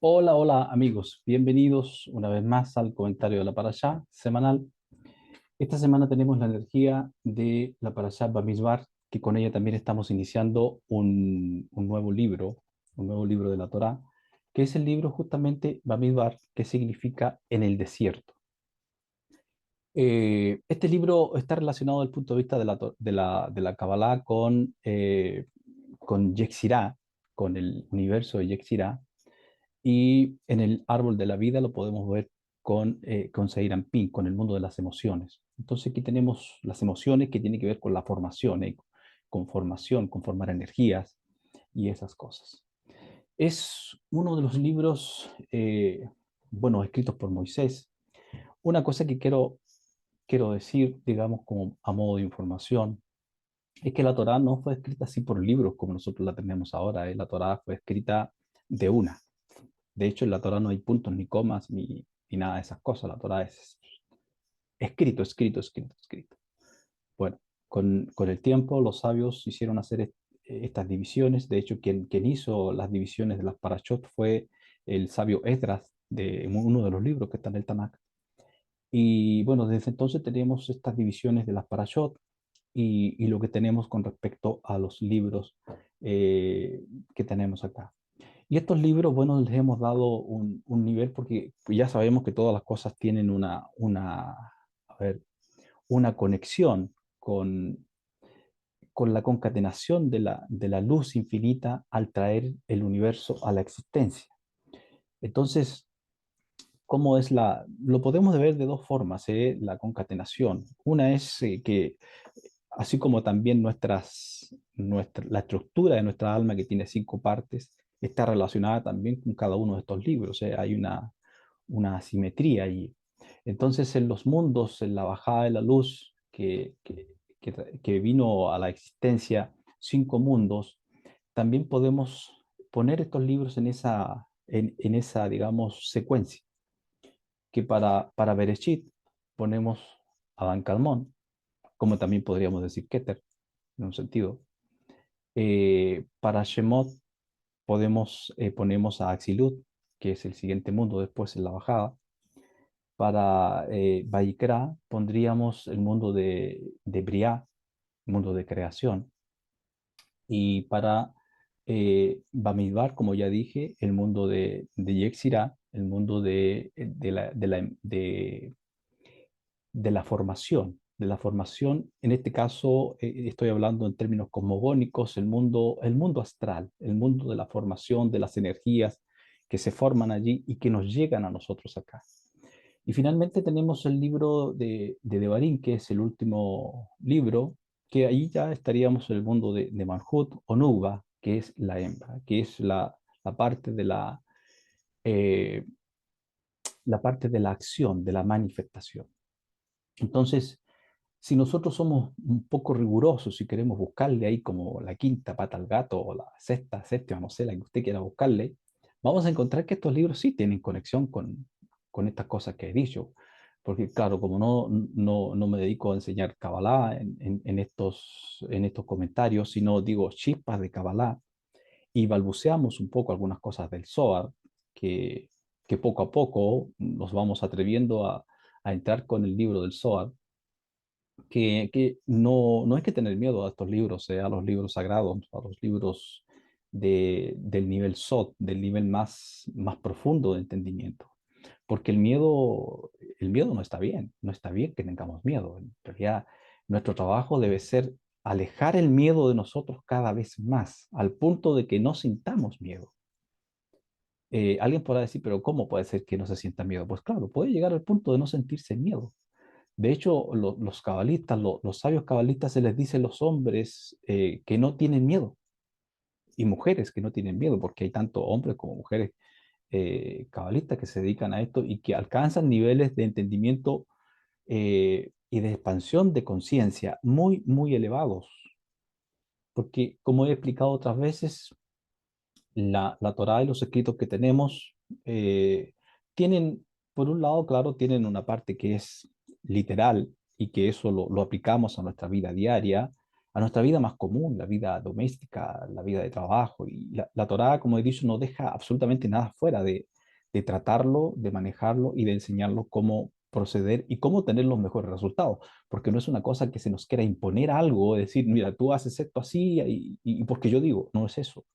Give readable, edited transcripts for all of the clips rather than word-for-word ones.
Hola, hola amigos, bienvenidos una vez más al comentario de la Parashá semanal. Esta semana tenemos la energía de la Parashá Bamidbar, que con ella también estamos iniciando un nuevo libro de la Torá, que es el libro justamente Bamidbar, que significa en el desierto. Este libro está relacionado desde el punto de vista de la Kabbalah con Yetzirah, con el universo de Yetzirah. Y en el árbol de la vida lo podemos ver con Seir Ampin, con el mundo de las emociones. Entonces aquí tenemos las emociones que tienen que ver con la formación, con formación, con formar energías y esas cosas. Es uno de los libros, bueno, escritos por Moisés. Una cosa que quiero decir, digamos, como a modo de información, es que la Torá no fue escrita así por libros como nosotros la tenemos ahora. La Torá fue escrita de una. De hecho, en la Torá no hay puntos, ni comas, ni nada de esas cosas. La Torá es escrito, escrito, escrito, escrito. Bueno, con el tiempo los sabios hicieron hacer estas divisiones. De hecho, quien hizo las divisiones de las parashot fue el sabio Esdras, de uno de los libros que está en el Tanakh. Y bueno, desde entonces tenemos estas divisiones de las parashot y lo que tenemos con respecto a los libros que tenemos acá. Y estos libros, bueno, les hemos dado un nivel porque ya sabemos que todas las cosas tienen a ver, una conexión con la concatenación de la luz infinita al traer el universo a la existencia. Entonces, ¿cómo es lo podemos ver de dos formas, la concatenación? Una es que, así como también la estructura de nuestra alma, que tiene cinco partes, está relacionada también con cada uno de estos libros. Hay una asimetría allí. Entonces, en los mundos, en la bajada de la luz que vino a la existencia, cinco mundos, también podemos poner estos libros en esa, digamos, secuencia, que para Bereshit ponemos Adán Calmón, como también podríamos decir Keter, en un sentido. Para Shemot ponemos a Axilut, que es el siguiente mundo después en la bajada. Para Vayikra pondríamos el mundo de Briá, mundo de creación. Y para Bamidbar, como ya dije, el mundo de Yetzirah, el mundo de la formación. De la formación, en este caso, estoy hablando en términos cosmogónicos, el mundo astral, el mundo de la formación, de las energías que se forman allí y que nos llegan a nosotros acá. Y finalmente tenemos el libro de Devarim, que es el último libro, que ahí ya estaríamos en el mundo de Malhut o Nuba, que es la hembra, que es la parte eh, la parte de la acción, de la manifestación. Entonces, si nosotros somos un poco rigurosos y queremos buscarle ahí como la quinta pata al gato o la sexta, séptima, no sé, la que usted quiera buscarle, vamos a encontrar que estos libros sí tienen conexión con estas cosas que he dicho. Porque claro, como no me dedico a enseñar Kabbalah en estos comentarios, sino digo chispas de Kabbalah y balbuceamos un poco algunas cosas del Zohar, que, que poco a poco nos vamos atreviendo a entrar con el libro del Zohar, que no hay que tener miedo a estos libros, a los libros sagrados, a los libros del nivel SOT, del nivel más profundo de entendimiento. Porque el miedo no está bien, no está bien que tengamos miedo. En realidad, nuestro trabajo debe ser alejar el miedo de nosotros cada vez más, al punto de que no sintamos miedo. Alguien podrá decir, pero ¿cómo puede ser que no se sienta miedo? Pues claro, puede llegar al punto de no sentirse miedo. De hecho, los cabalistas, los sabios cabalistas, se les dice a los hombres que no tienen miedo y mujeres que no tienen miedo, porque hay tanto hombres como mujeres cabalistas que se dedican a esto y que alcanzan niveles de entendimiento y de expansión de conciencia muy, muy elevados. Porque, como he explicado otras veces, la Torá y los escritos que tenemos tienen, por un lado, claro, tienen una parte que es literal y que eso lo aplicamos a nuestra vida diaria, a nuestra vida más común, la vida doméstica, la vida de trabajo. Y la Torá, como he dicho, no deja absolutamente nada fuera de tratarlo, de manejarlo y de enseñarlo cómo proceder y cómo tener los mejores resultados, porque no es una cosa que se nos quiera imponer algo, decir, mira, tú haces esto así y porque yo digo, no es eso.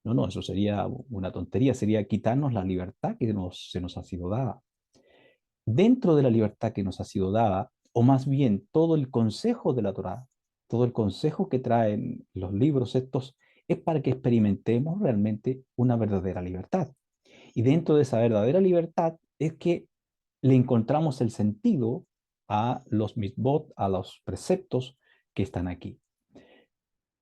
No, no, eso sería una tontería, sería quitarnos la libertad que se nos ha sido dada. Dentro de la libertad que nos ha sido dada, o más bien todo el consejo de la Torá, todo el consejo que traen los libros estos, es para que experimentemos realmente una verdadera libertad. Y dentro de esa verdadera libertad es que le encontramos el sentido a los mitzvot, a los preceptos que están aquí.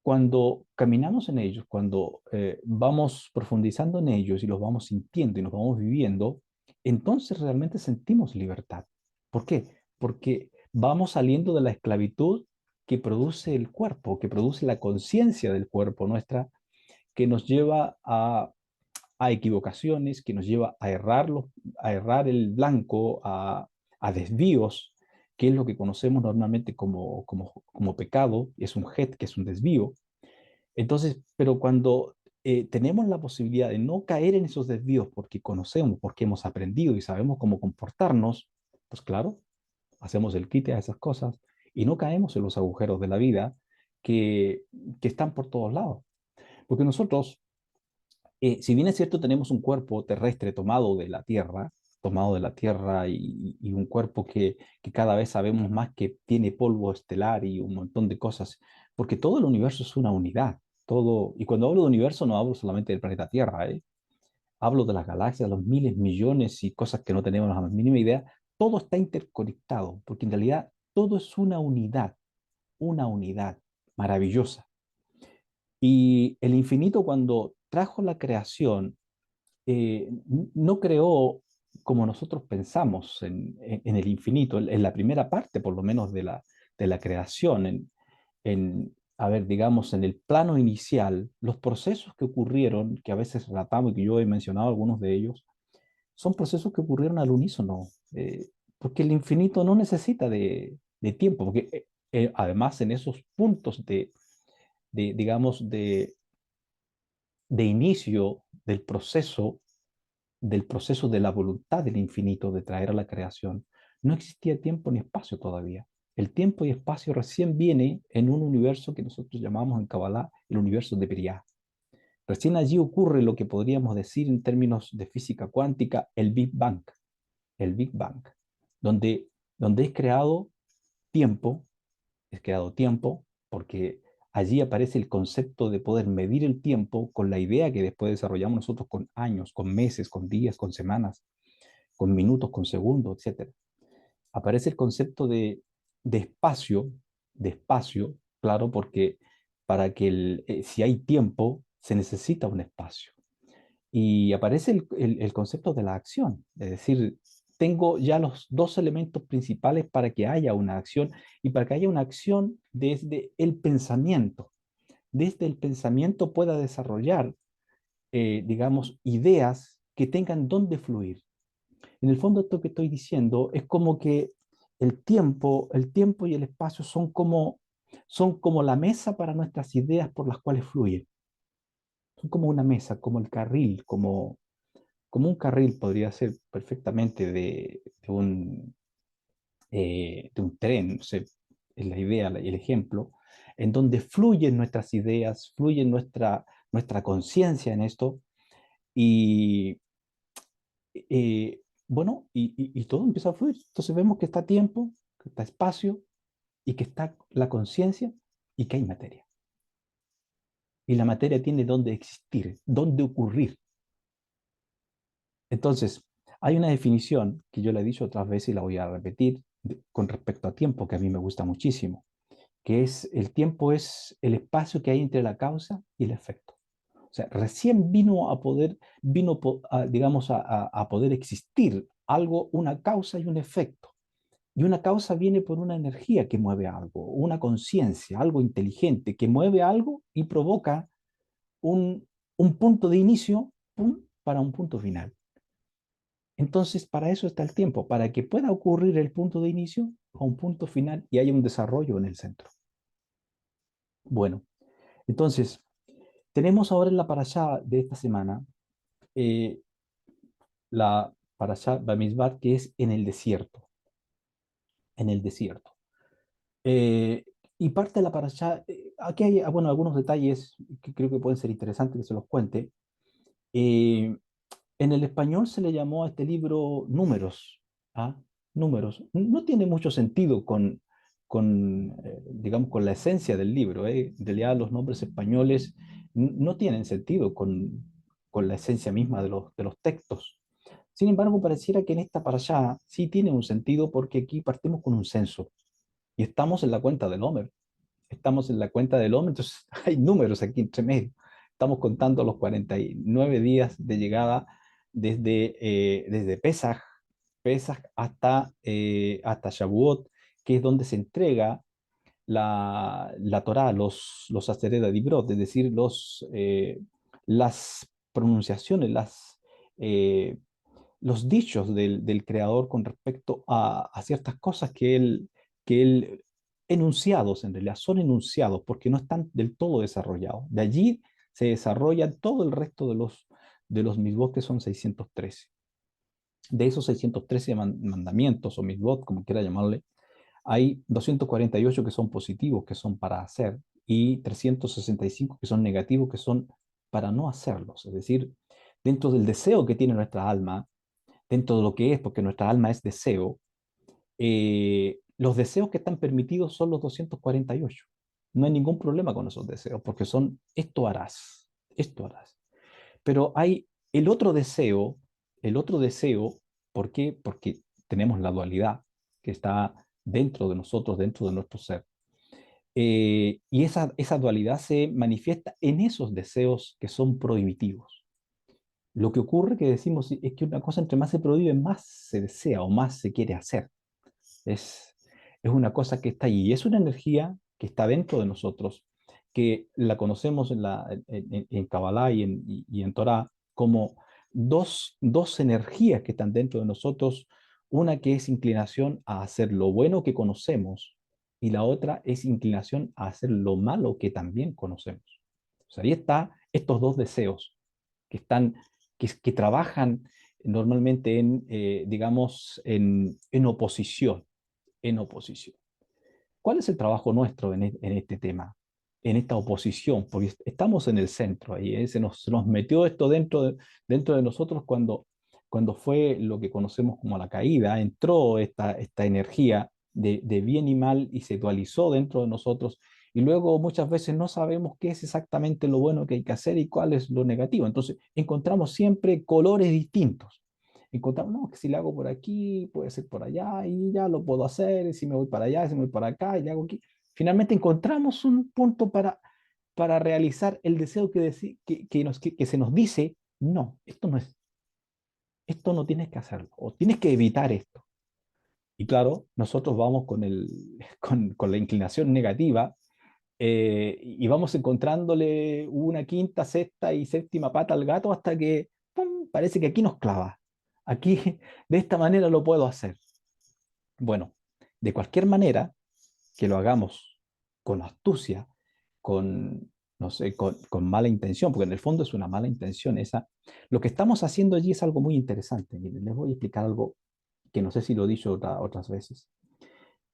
Cuando caminamos en ellos, cuando vamos profundizando en ellos y los vamos sintiendo y nos vamos viviendo, entonces realmente sentimos libertad. ¿Por qué? Porque vamos saliendo de la esclavitud que produce el cuerpo, que produce la conciencia del cuerpo nuestra, que nos lleva a equivocaciones, que nos lleva a errar el blanco, a desvíos, que es lo que conocemos normalmente como pecado, es un het, que es un desvío. Entonces, pero cuando tenemos la posibilidad de no caer en esos desvíos porque conocemos, porque hemos aprendido y sabemos cómo comportarnos, pues claro, hacemos el quite a esas cosas y no caemos en los agujeros de la vida que, que están por todos lados. Porque nosotros, si bien es cierto, tenemos un cuerpo terrestre tomado de la Tierra y un cuerpo que cada vez sabemos más que tiene polvo estelar y un montón de cosas, porque todo el universo es una unidad, todo, y cuando hablo de universo no hablo solamente del planeta Tierra, ¿eh? Hablo de las galaxias, los miles, millones y cosas que no tenemos la más mínima idea, todo está interconectado, porque en realidad todo es una unidad maravillosa. Y el infinito cuando trajo la creación, no creó como nosotros pensamos en el infinito, en la primera parte por lo menos de la creación, a ver, digamos, en el plano inicial, los procesos que ocurrieron, que a veces relatamos y que yo he mencionado algunos de ellos, son procesos que ocurrieron al unísono, porque el infinito no necesita de tiempo, porque además en esos puntos digamos, de inicio del proceso de la voluntad del infinito de traer a la creación, no existía tiempo ni espacio todavía. El tiempo y espacio recién viene en un universo que nosotros llamamos en Kabbalah el universo de Briah. Recién allí ocurre lo que podríamos decir en términos de física cuántica el Big Bang, donde, donde tiempo, es creado tiempo porque allí aparece el concepto de poder medir el tiempo con la idea que después desarrollamos nosotros con años, con meses, con días, con semanas, con minutos, con segundos, etcétera. Aparece el concepto de espacio, claro, porque para que si hay tiempo, se necesita un espacio. Y aparece el concepto de la acción, es decir, tengo ya los dos elementos principales para que haya una acción y para que haya una acción desde el pensamiento. Desde el pensamiento pueda desarrollar, digamos, ideas que tengan dónde fluir. En el fondo, esto que estoy diciendo es como que el tiempo y el espacio son como la mesa para nuestras ideas por las cuales fluyen. Son como una mesa, como el carril, como un carril podría ser perfectamente de un tren, no sé, es la idea, el ejemplo, en donde fluyen nuestras ideas, fluye nuestra conciencia en esto y bueno, y todo empieza a fluir. Entonces vemos que está tiempo, que está espacio y que está la conciencia y que hay materia. Y la materia tiene dónde existir, dónde ocurrir. Entonces, hay una definición que yo le he dicho otras veces y la voy a repetir con respecto a tiempo, que a mí me gusta muchísimo, que es el tiempo es el espacio que hay entre la causa y el efecto. O sea, recién digamos, a poder existir algo, una causa y un efecto. Y una causa viene por una energía que mueve algo, una conciencia, algo inteligente que mueve algo y provoca un punto de inicio, pum, para un punto final. Entonces, para eso está el tiempo, para que pueda ocurrir el punto de inicio a un punto final y haya un desarrollo en el centro. Bueno, entonces, tenemos ahora en la parashá de esta semana, eh, la Parashat Bamidbar, que es en el desierto, en el desierto. Eh, y parte de la parasha, aquí hay bueno, algunos detalles que creo que pueden ser interesantes que se los cuente. Eh, en el español se le llamó a este libro Números. ¿Ah? Números. No tiene mucho sentido digamos, con la esencia del libro. En realidad los nombres españoles no tienen sentido con la esencia misma de los textos. Sin embargo, pareciera que en esta parasha sí tiene un sentido porque aquí partimos con un censo y estamos en la cuenta del Homer. Estamos en la cuenta del hombre, entonces hay números aquí entre medio. Estamos contando los 49 días de llegada desde Pesaj hasta Shavuot, que es donde se entrega la Torá, los Asereda de Dibrot, es decir, las pronunciaciones, eh, los dichos del creador con respecto a ciertas cosas que él, enunciados en realidad, son enunciados porque no están del todo desarrollados. De allí se desarrolla todo el resto de los mitzvot, que son 613. De esos 613 mandamientos o mitzvot, como quiera llamarle, hay 248 que son positivos, que son para hacer, y 365 que son negativos, que son para no hacerlos. Es decir, dentro del deseo que tiene nuestra alma, dentro de lo que es, porque nuestra alma es deseo, los deseos que están permitidos son los 248. No hay ningún problema con esos deseos, porque son esto harás, esto harás. Pero hay el otro deseo, ¿por qué? Porque tenemos la dualidad que está dentro de nosotros, dentro de nuestro ser. Y esa dualidad se manifiesta en esos deseos que son prohibitivos. Lo que ocurre que decimos es que una cosa entre más se prohíbe, más se desea o más se quiere hacer. Es, es una cosa que está ahí. Y es una energía que está dentro de nosotros, que la conocemos en Kabbalah y en Torah como dos energías que están dentro de nosotros. Una que es inclinación a hacer lo bueno que conocemos y la otra es inclinación a hacer lo malo que también conocemos. O sea, ahí está estos dos deseos que están, que trabajan normalmente digamos, en oposición, en oposición. ¿Cuál es el trabajo nuestro en este tema, en esta oposición? Porque estamos en el centro ahí, ¿eh? Se nos metió esto dentro de nosotros cuando fue lo que conocemos como la caída, entró esta energía de bien y mal y se dualizó dentro de nosotros. Y luego muchas veces no sabemos qué es exactamente lo bueno que hay que hacer y cuál es lo negativo. Entonces encontramos siempre colores distintos. Encontramos, no, que si le hago por aquí, puede ser por allá, y ya lo puedo hacer, y si me voy para allá, si me voy para acá, y le hago aquí. Finalmente encontramos un punto para realizar el deseo que se nos dice, no, esto no tienes que hacerlo, o tienes que evitar esto. Y claro, nosotros vamos con la inclinación negativa y vamos encontrándole una quinta, sexta y séptima pata al gato hasta que ¡pum! Parece que aquí nos clava. Aquí, de esta manera lo puedo hacer. Bueno, de cualquier manera que lo hagamos con astucia, no sé, con mala intención, porque en el fondo es una mala intención esa, lo que estamos haciendo allí es algo muy interesante. Miren, les voy a explicar algo que no sé si lo he dicho otras veces.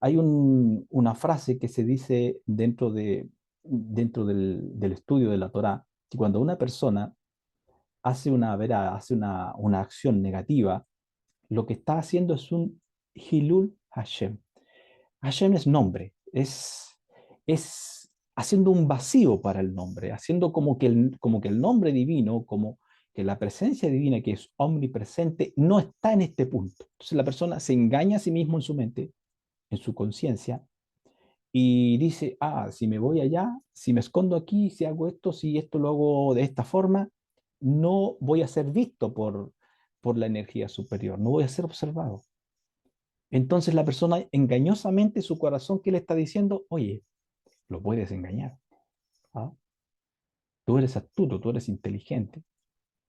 Hay una frase que se dice dentro del estudio de la Torá, que cuando una persona hace una acción negativa, lo que está haciendo es un Hilul Hashem. Hashem es nombre, es haciendo un vacío para el nombre, haciendo como que el nombre divino, como que la presencia divina que es omnipresente, no está en este punto. Entonces la persona se engaña a sí mismo en su mente, en su conciencia, y dice, si me voy allá, si me escondo aquí, si hago esto, si esto lo hago de esta forma, no voy a ser visto por la energía superior, no voy a ser observado. Entonces la persona engañosamente su corazón que le está diciendo, oye, lo puedes engañar. ¿Ah? Tú eres astuto, tú eres inteligente,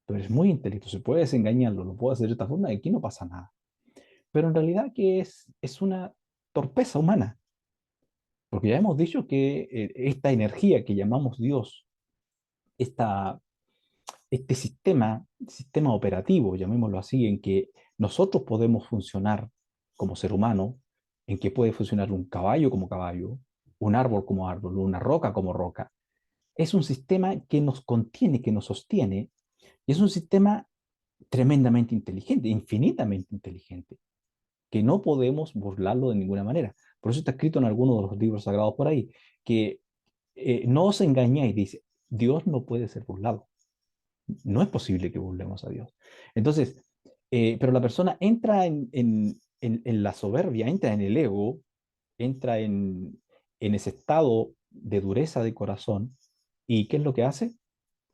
tú eres muy inteligente, si puedes engañarlo, lo puedes hacer de esta forma, y aquí no pasa nada. Pero en realidad que es una torpeza humana, porque ya hemos dicho que esta energía que llamamos Dios, esta, este sistema operativo, llamémoslo así, en que nosotros podemos funcionar como ser humano, en que puede funcionar un caballo como caballo, un árbol como árbol, una roca como roca, es un sistema que nos contiene, que nos sostiene, y es un sistema tremendamente inteligente, infinitamente inteligente, que no podemos burlarlo de ninguna manera. Por eso está escrito en algunos de los libros sagrados por ahí, que no os engañéis, dice, Dios no puede ser burlado. No es posible que burlemos a Dios. Entonces, pero la persona entra en la soberbia, entra en el ego, entra en ese estado de dureza de corazón. ¿Y qué es lo que hace?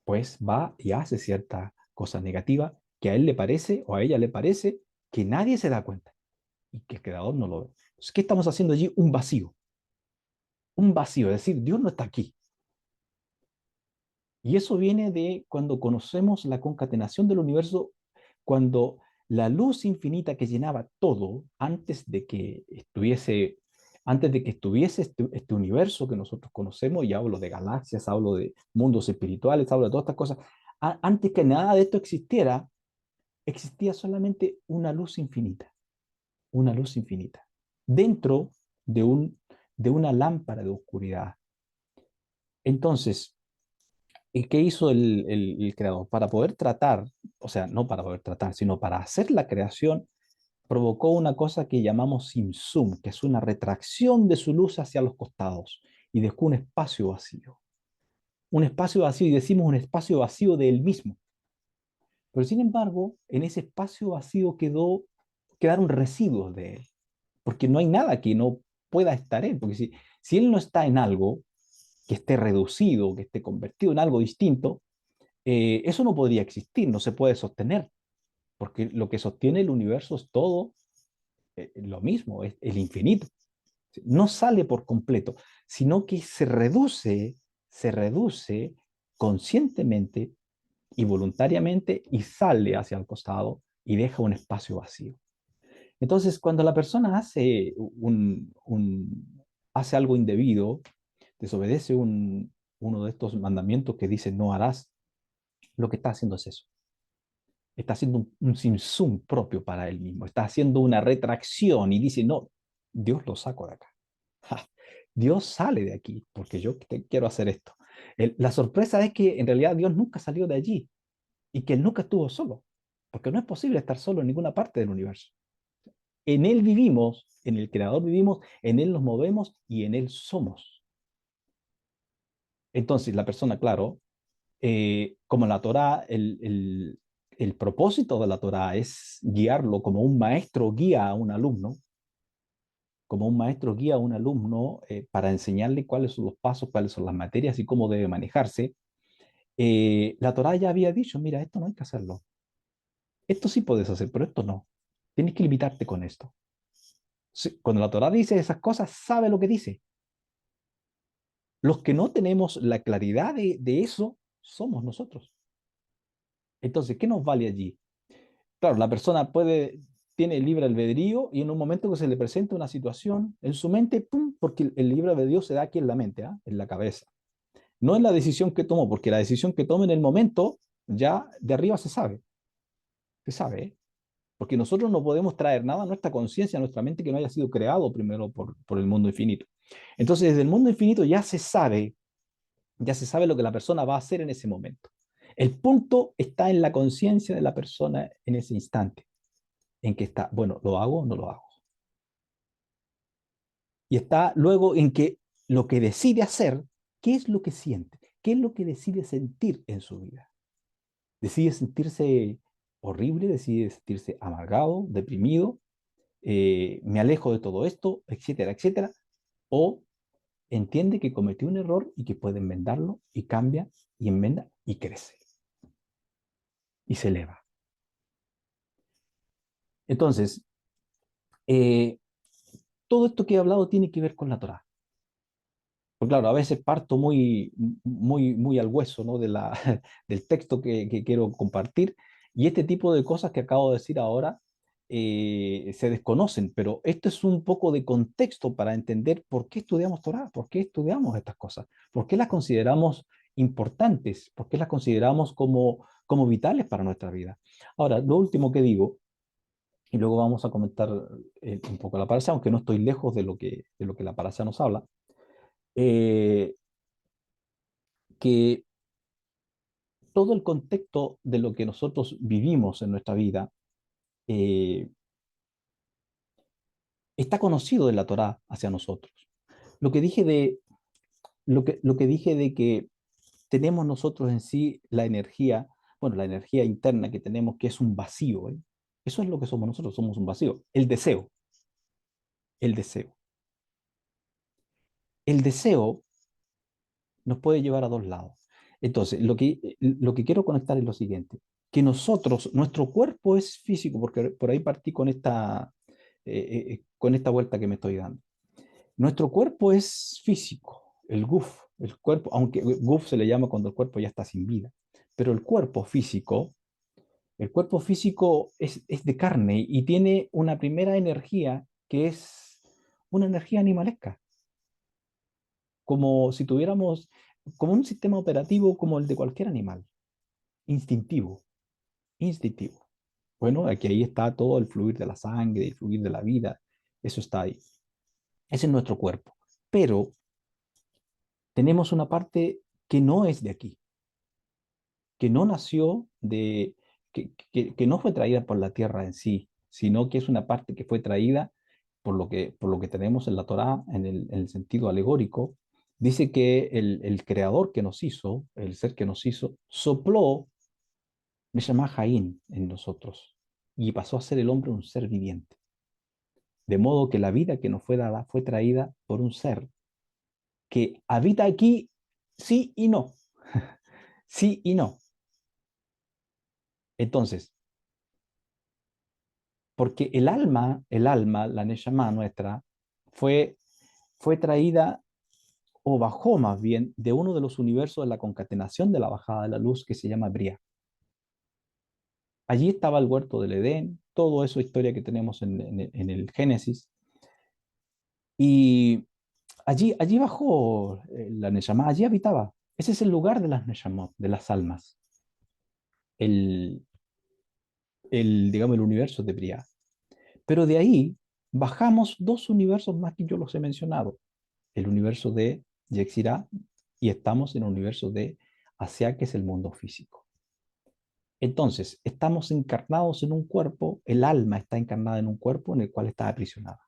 Pues va y hace cierta cosa negativa que a él le parece o a ella le parece que nadie se da cuenta y que el creador no lo ve. Entonces, ¿qué estamos haciendo allí? Un vacío, es decir, Dios no está aquí. Y eso viene de cuando conocemos la concatenación del universo, cuando la luz infinita que llenaba todo antes de que estuviese este universo que nosotros conocemos, y hablo de galaxias, hablo de mundos espirituales, hablo de todas estas cosas, antes que nada de esto existiera, existía solamente una luz infinita, dentro de, de una lámpara de oscuridad. Entonces, ¿y qué hizo el creador? Para poder tratar, o sea, no para poder tratar, sino para hacer la creación, provocó una cosa que llamamos Simsum, que es una retracción de su luz hacia los costados y dejó un espacio vacío. Un espacio vacío, y decimos un espacio vacío de él mismo. Pero sin embargo, en ese espacio vacío quedaron residuos de él, porque no hay nada que no pueda estar él, porque si él no está en algo que esté reducido, que esté convertido en algo distinto, eso no podría existir, no se puede sostener, porque lo que sostiene el universo es todo lo mismo, es el infinito. No sale por completo, sino que se reduce conscientemente y voluntariamente y sale hacia el costado y deja un espacio vacío. Entonces, cuando la persona hace algo indebido, desobedece uno de estos mandamientos que dice no harás, lo que está haciendo es eso. Está haciendo un simsum propio para él mismo, está haciendo una retracción y dice, no, Dios lo saco de acá. Ja, Dios sale de aquí porque yo quiero hacer esto. La sorpresa es que en realidad Dios nunca salió de allí y que Él nunca estuvo solo, porque no es posible estar solo en ninguna parte del universo. En Él vivimos, en el Creador vivimos, en Él nos movemos y en Él somos. Entonces la persona, claro, como la Torá, el propósito de la Torá es guiarlo como un maestro guía a un alumno, como un maestro guía a un alumno para enseñarle cuáles son los pasos, cuáles son las materias y cómo debe manejarse. La Torá ya había dicho, mira, esto no hay que hacerlo. Esto sí puedes hacer, pero esto no. Tienes que limitarte con esto. Sí, cuando la Torá dice esas cosas, sabe lo que dice. Los que no tenemos la claridad de eso somos nosotros. Entonces, ¿qué nos vale allí? Claro, la persona tiene libre albedrío y en un momento que se le presenta una situación en su mente, ¡pum! Porque el libre albedrío se da aquí en la mente, ¿ah? En la cabeza. No en la decisión que tomó, porque la decisión que tome en el momento ya de arriba se sabe, ¿eh? Porque nosotros no podemos traer nada a nuestra conciencia, a nuestra mente que no haya sido creado primero por el mundo infinito. Entonces, desde el mundo infinito ya se sabe lo que la persona va a hacer en ese momento. El punto está en la conciencia de la persona en ese instante, en que está, bueno, ¿lo hago o no lo hago? Y está luego en que lo que decide hacer, ¿qué es lo que siente? ¿Qué es lo que decide sentir en su vida? ¿Decide sentirse horrible? ¿Decide sentirse amargado, deprimido? ¿Me alejo de todo esto? Etcétera, etcétera. ¿O entiende que cometió un error y que puede enmendarlo y cambia y enmenda y crece y se eleva? Entonces, eh, todo esto que he hablado tiene que ver con la Torá. Pues claro, a veces parto muy al hueso, ¿no? Del texto que quiero compartir, y este tipo de cosas que acabo de decir ahora se desconocen, pero esto es un poco de contexto para entender por qué estudiamos Torah, por qué estudiamos estas cosas, por qué las consideramos importantes, por qué las consideramos como vitales para nuestra vida. Ahora, lo último que digo, y luego vamos a comentar un poco la parasha, aunque no estoy lejos de lo que la parasha nos habla, eh, que todo el contexto de lo que nosotros vivimos en nuestra vida eh, está conocido en la Torá hacia nosotros. Lo que dije de, lo que dije de que tenemos nosotros en sí la energía, bueno, la energía interna que tenemos, que es un vacío, ¿eh? Eso es lo que somos nosotros, somos un vacío. El deseo, el deseo. El deseo nos puede llevar a dos lados. Entonces, lo que quiero conectar es lo siguiente, que nosotros, nuestro cuerpo es físico, porque por ahí partí con esta vuelta que me estoy dando. Nuestro cuerpo es físico, el guf, el cuerpo, aunque guf se le llama cuando el cuerpo ya está sin vida, pero el cuerpo físico es de carne y tiene una primera energía que es una energía animalesca, como si tuviéramos, como un sistema operativo como el de cualquier animal, instintivo, instintivo. Bueno, aquí ahí está todo el fluir de la sangre, el fluir de la vida, eso está ahí. Ese es nuestro cuerpo. Pero tenemos una parte que no es de aquí, que no nació de, que no fue traída por la tierra en sí, sino que es una parte que fue traída por lo que tenemos en la Torá, en el sentido alegórico. Dice que el creador que nos hizo, el ser que nos hizo, sopló, me llama Jaín en nosotros, y pasó a ser el hombre un ser viviente. De modo que la vida que nos fue dada fue traída por un ser que habita aquí sí y no, sí y no. Entonces, porque el alma, la Neshama nuestra, fue, fue traída o bajó más bien de uno de los universos de la concatenación de la bajada de la luz que se llama Bria. Allí estaba el huerto del Edén, todo eso historia que tenemos en el Génesis, y allí bajó la Neshama, allí habitaba. Ese es el lugar de las Neshamot, de las almas, el, digamos, el universo de Bria. Pero de ahí bajamos dos universos más que yo los he mencionado, el universo de Yexirá y estamos en el universo de Asia, que es el mundo físico. Entonces, estamos encarnados en un cuerpo, el alma está encarnada en un cuerpo en el cual está aprisionada.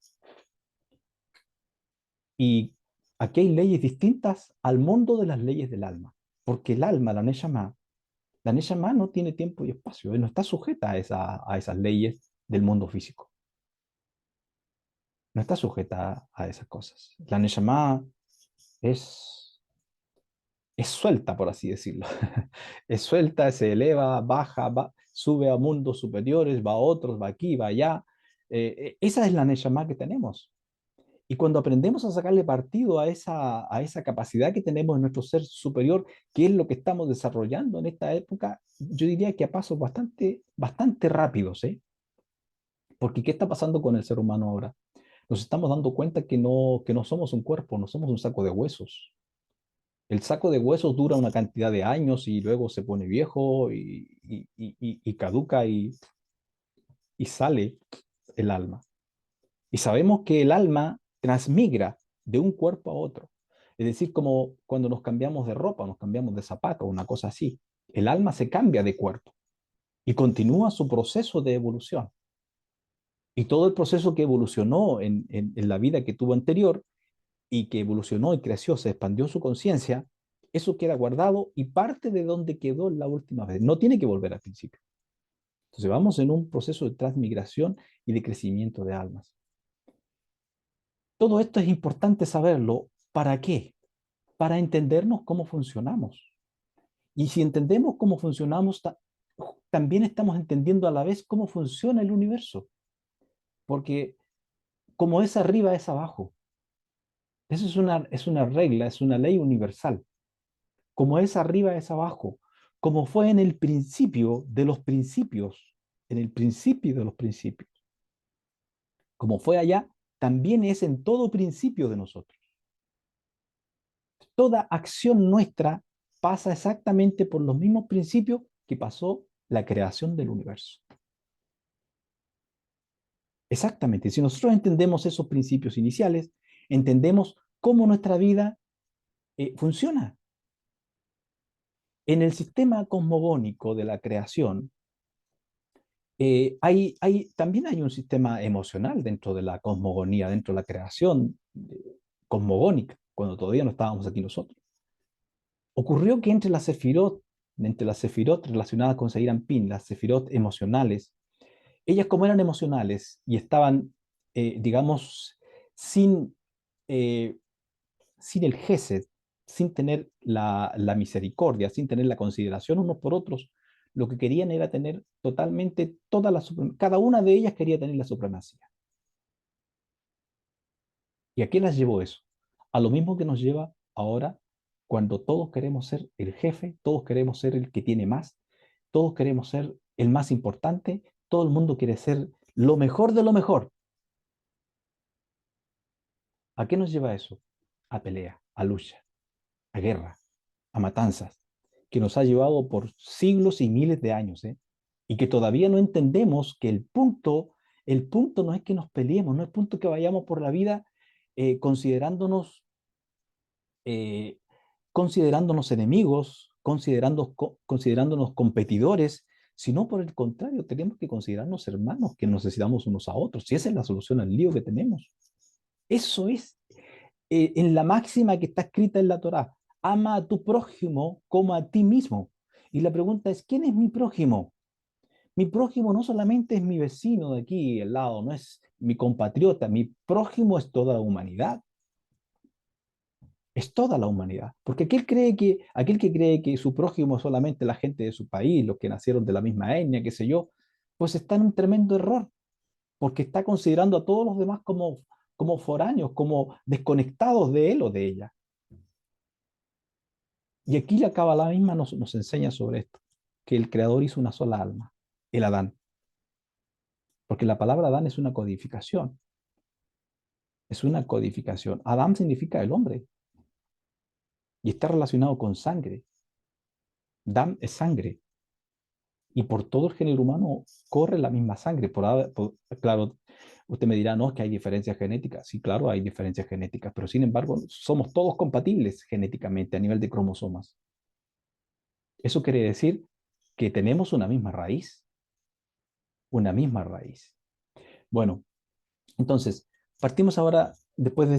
Y aquí hay leyes distintas al mundo de las leyes del alma, porque el alma, la Neshama no tiene tiempo y espacio, no está sujeta a esas leyes del mundo físico, no está sujeta a esas cosas. La Neshama es es suelta, por así decirlo. Es suelta, se eleva, baja, sube a mundos superiores, va a otros, va aquí, va allá. Esa es la Neshama que tenemos. Y cuando aprendemos a sacarle partido a esa capacidad que tenemos en nuestro ser superior, que es lo que estamos desarrollando en esta época, yo diría que a pasos bastante rápidos, ¿eh? Porque ¿qué está pasando con el ser humano ahora? Nos estamos dando cuenta que no somos un cuerpo, no somos un saco de huesos. El saco de huesos dura una cantidad de años y luego se pone viejo y caduca y sale el alma. Y sabemos que el alma transmigra de un cuerpo a otro. Es decir, como cuando nos cambiamos de ropa, nos cambiamos de zapato, una cosa así. El alma se cambia de cuerpo y continúa su proceso de evolución. Y todo el proceso que evolucionó en la vida que tuvo anterior y que evolucionó y creció, se expandió su conciencia, eso queda guardado y parte de donde quedó la última vez. No tiene que volver al principio. Entonces vamos en un proceso de transmigración y de crecimiento de almas. Todo esto es importante saberlo. ¿Para qué? Para entendernos cómo funcionamos. Y si entendemos cómo funcionamos, también estamos entendiendo a la vez cómo funciona el universo. Porque como es arriba, es abajo. Eso es una regla, es una ley universal. Como es arriba, es abajo. Como fue en el principio de los principios, en el principio de los principios. Como fue allá, también es en todo principio de nosotros. Toda acción nuestra pasa exactamente por los mismos principios que pasó la creación del universo. Exactamente, si nosotros entendemos esos principios iniciales, entendemos cómo nuestra vida funciona. En el sistema cosmogónico de la creación, también hay un sistema emocional dentro de la cosmogonía, dentro de la creación cosmogónica, cuando todavía no estábamos aquí nosotros. Ocurrió que entre las sefirot relacionadas con Seir Ampin, las sefirot emocionales, ellas como eran emocionales y estaban, digamos, sin, eh, sin el gesed, sin tener la misericordia, sin tener la consideración unos por otros, lo que querían era tener totalmente cada una de ellas quería tener la supremacía. ¿Y a qué las llevó eso? A lo mismo que nos lleva ahora cuando todos queremos ser el jefe, todos queremos ser el que tiene más, todos queremos ser el más importante, todo el mundo quiere ser lo mejor de lo mejor. ¿A qué nos lleva eso? A pelea, a lucha, a guerra, a matanzas, que nos ha llevado por siglos y miles de años, ¿eh? Y que todavía no entendemos que el punto no es que nos peleemos, no es el punto que vayamos por la vida considerándonos eh, considerándonos enemigos, considerándonos competidores, sino por el contrario, tenemos que considerarnos hermanos que nos necesitamos unos a otros. Y esa es la solución al lío que tenemos. Eso es en la máxima que está escrita en la Torá. Ama a tu prójimo como a ti mismo. Y la pregunta es, ¿quién es mi prójimo? Mi prójimo no solamente es mi vecino de aquí al lado, no es mi compatriota, mi prójimo es toda la humanidad. Es toda la humanidad. Porque aquel que cree que su prójimo es solamente la gente de su país, los que nacieron de la misma etnia, qué sé yo, pues está en un tremendo error, porque está considerando a todos los demás como foráneos, como desconectados de él o de ella. Y aquí la Cábala misma nos enseña sobre esto, que el Creador hizo una sola alma, el Adán, porque la palabra Adán es una codificación. Adán significa el hombre y está relacionado con sangre. Dam es sangre. Y por todo el género humano corre la misma sangre. Claro, usted me dirá, no, es que hay diferencias genéticas. Sí, claro, hay diferencias genéticas, pero sin embargo, somos todos compatibles genéticamente a nivel de cromosomas. Eso quiere decir que tenemos una misma raíz, una misma raíz. Bueno, entonces, partimos ahora, después de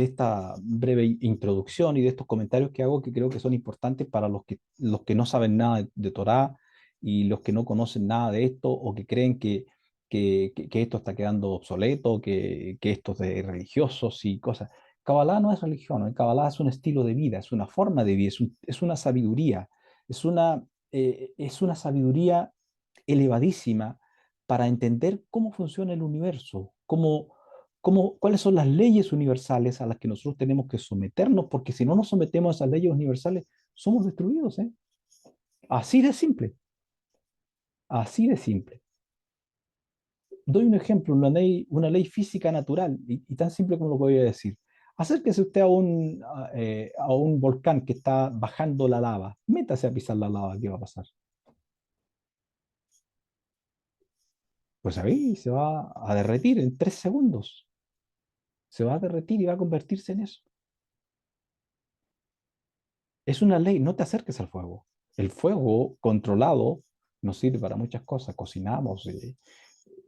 esta breve introducción y de estos comentarios que hago, que creo que son importantes para los que no saben nada de Torá y los que no conocen nada de esto o que creen que esto está quedando obsoleto, que esto es de religiosos y cosas. Kabbalah no es religión, ¿no? Kabbalah es un estilo de vida, es una forma de vida, es una sabiduría, es una sabiduría elevadísima para entender cómo funciona el universo, cuáles son las leyes universales a las que nosotros tenemos que someternos, porque si no nos sometemos a esas leyes universales, somos destruidos, ¿eh? Así de simple, así de simple. Doy un ejemplo, una ley física natural, y tan simple como lo voy a decir. Acérquese usted a un volcán que está bajando la lava, métase a pisar la lava, ¿qué va a pasar? Pues ahí se va a derretir en 3 segundos. Se va a derretir y va a convertirse en eso. Es una ley, no te acerques al fuego. El fuego controlado nos sirve para muchas cosas, cocinamos,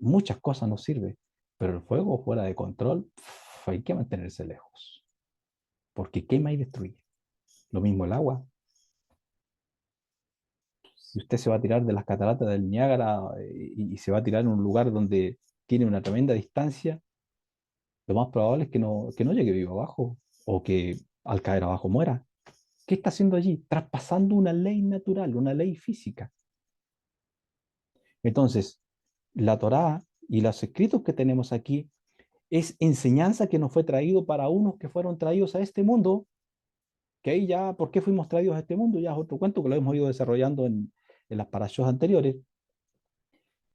muchas cosas nos sirve, pero el fuego fuera de control, hay que mantenerse lejos, porque quema y destruye. Lo mismo el agua. Si usted se va a tirar de las cataratas del Niágara y se va a tirar en un lugar donde tiene una tremenda distancia, lo más probable es que no llegue vivo abajo o que al caer abajo muera. ¿Qué está haciendo allí? Traspasando una ley natural, una ley física. Entonces, la Torá y los escritos que tenemos aquí es enseñanza que nos fue traído para unos que fueron traídos a este mundo, que ahí ya, ¿por qué fuimos traídos a este mundo? Ya es otro cuento que lo hemos ido desarrollando en las parashos anteriores.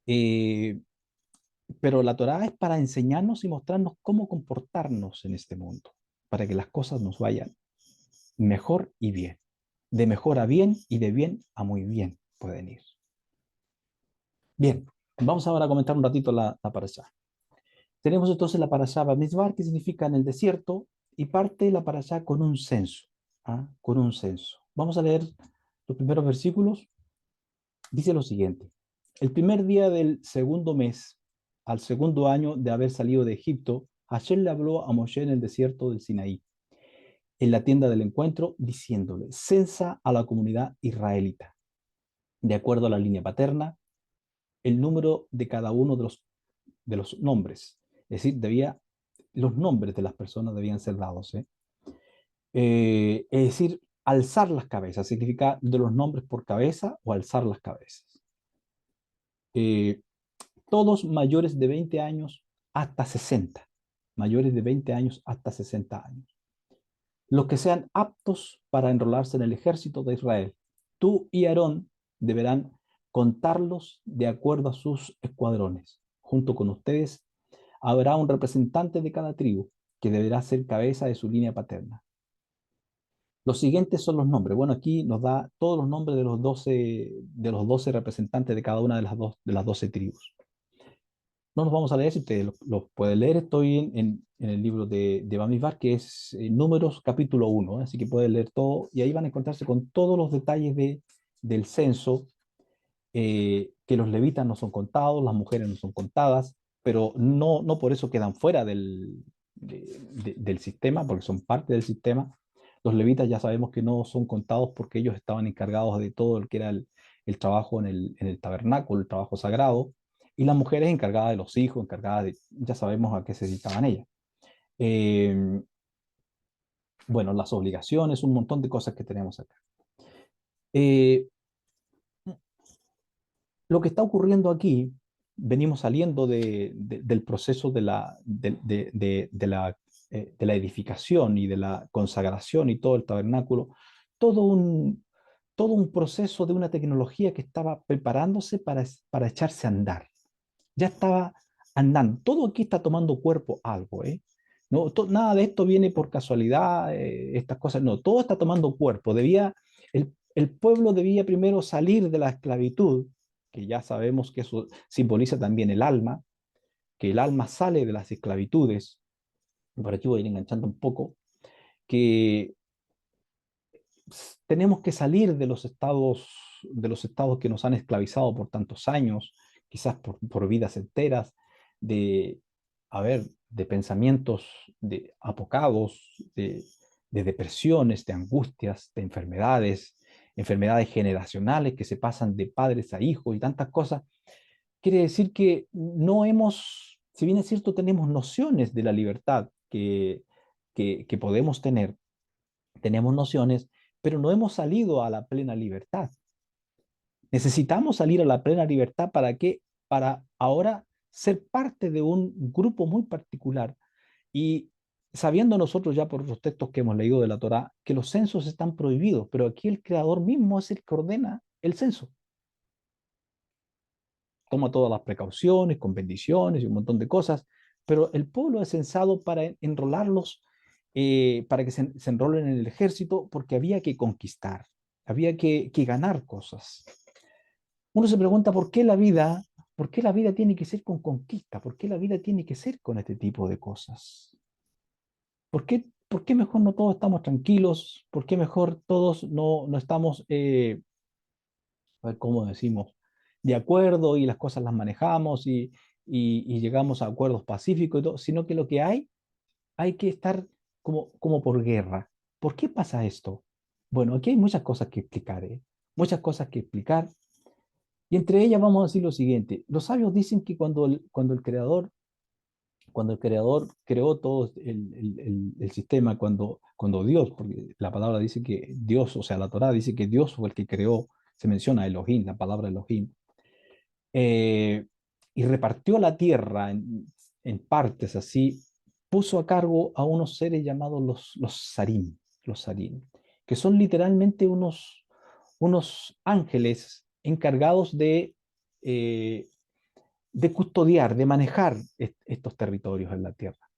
Eh, pero la Torá es para enseñarnos y mostrarnos cómo comportarnos en este mundo, para que las cosas nos vayan mejor y bien, de mejor a bien y de bien a muy bien. pueden ir. Bien, vamos ahora a comentar un ratito la parashá. Tenemos entonces la parashá Bamidbar, que significa en el desierto, y parte la parashá con un censo. ¿Ah? Con un censo. Vamos a leer los primeros versículos. Dice lo siguiente: el primer día del segundo mes, al segundo año de haber salido de Egipto, Hashem le habló a Moshe en el desierto del Sinaí, en la tienda del encuentro, diciéndole: censa a la comunidad israelita, de acuerdo a la línea paterna, el número de cada uno de los nombres. Es decir, los nombres de las personas debían ser dados. Es decir, alzar las cabezas, significa de los nombres por cabeza o alzar las cabezas. Eh, Todos mayores de 20 años hasta 60, mayores de 20 años hasta 60 años. Los que sean aptos para enrolarse en el ejército de Israel. Tú y Aarón deberán contarlos de acuerdo a sus escuadrones. Junto con ustedes habrá un representante de cada tribu que deberá ser cabeza de su línea paterna. Los siguientes son los nombres. Bueno, aquí nos da todos los nombres de los 12 representantes de cada una de las 12 tribus. No los vamos a leer, si ustedes lo pueden leer. Estoy en el libro de Bamidbar, que es Números capítulo 1, así que pueden leer todo y ahí van a encontrarse con todos los detalles del censo, que los levitas no son contados, las mujeres no son contadas, pero no por eso quedan fuera del sistema, porque son parte del sistema. Los levitas ya sabemos que no son contados porque ellos estaban encargados de todo el que era el trabajo en el tabernáculo, el trabajo sagrado, y las mujeres encargadas de los hijos, encargadas de, ya sabemos a qué se dedicaban ellas. Eh, bueno, las obligaciones, un montón de cosas que tenemos acá. Eh, Lo que está ocurriendo aquí, venimos saliendo del proceso de la edificación y de la consagración y todo el tabernáculo, todo un, todo un proceso de una tecnología que estaba preparándose para echarse a andar. Ya estaba andando. Todo aquí está tomando cuerpo algo, ¿eh? No, nada de esto viene por casualidad, estas cosas, no, todo está tomando cuerpo. El pueblo debía primero salir de la esclavitud, que ya sabemos que eso simboliza también el alma, que el alma sale de las esclavitudes. Por aquí voy a ir enganchando un poco, que tenemos que salir de los estados que nos han esclavizado por tantos años, quizás por vidas enteras, de, a ver, de pensamientos de apocados, de depresiones, de angustias, de enfermedades generacionales que se pasan de padres a hijos y tantas cosas. Quiere decir que no hemos, si bien es cierto, tenemos nociones de la libertad que podemos tener, tenemos nociones, pero no hemos salido a la plena libertad. Necesitamos salir a la plena libertad ¿para qué? Para ahora ser parte de un grupo muy particular. Y sabiendo nosotros ya por los textos que hemos leído de la Torá que los censos están prohibidos, pero aquí el Creador mismo es el que ordena el censo. Toma todas las precauciones, con bendiciones y un montón de cosas, pero el pueblo es censado para enrolarlos, para que se enrolen en el ejército, porque había que conquistar, había que ganar cosas. Uno se pregunta por qué la vida tiene que ser con conquista, por qué la vida tiene que ser con este tipo de cosas. Por qué mejor no todos estamos tranquilos? ¿Por qué mejor todos no estamos, a ver cómo decimos, de acuerdo y las cosas las manejamos y llegamos a acuerdos pacíficos y todo, sino que lo que hay que estar como por guerra? ¿Por qué pasa esto? Bueno, aquí hay muchas cosas que explicar, ¿eh? Muchas cosas que explicar. Y entre ellas vamos a decir lo siguiente. Los sabios dicen que cuando el creador creó todo el sistema, cuando Dios, porque la palabra dice que Dios, o sea, la Torá dice que Dios fue el que creó, se menciona Elohim, la palabra Elohim, eh, y repartió la tierra en partes así, puso a cargo a unos seres llamados los Sarim, que son literalmente unos ángeles encargados eh, de custodiar, de manejar estos territorios en la tierra.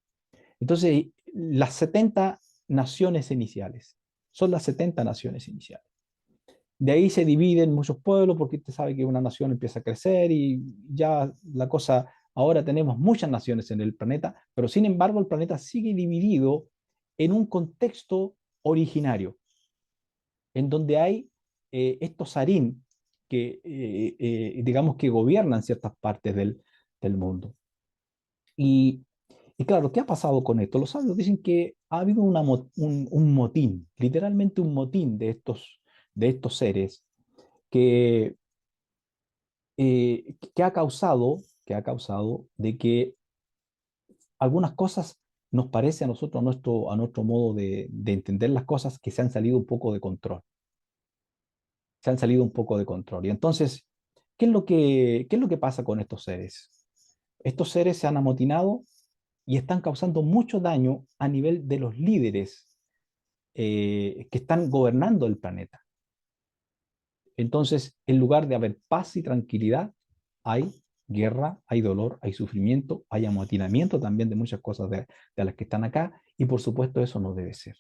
Entonces, las 70 naciones iniciales, son las 70 naciones iniciales. De ahí se dividen muchos pueblos porque usted sabe que una nación empieza a crecer y ya la cosa, ahora tenemos muchas naciones en el planeta, pero sin embargo el planeta sigue dividido en un contexto originario, en donde hay estos harim que, digamos, que gobiernan ciertas partes del mundo. Y, y claro, ¿qué ha pasado con esto? Los sabios dicen que ha habido un motín, literalmente un motín de estos seres que, que ha causado de que algunas cosas nos parece a nosotros, a nuestro modo de entender las cosas, que se han salido un poco de control. Se han salido un poco de control. Y entonces, qué es lo que pasa con estos seres? Estos seres se han amotinado y están causando mucho daño a nivel de los líderes que están gobernando el planeta. Entonces, en lugar de haber paz y tranquilidad, hay guerra, hay dolor, hay sufrimiento, hay amotinamiento también de muchas cosas de las que están acá, y por supuesto eso no debe ser.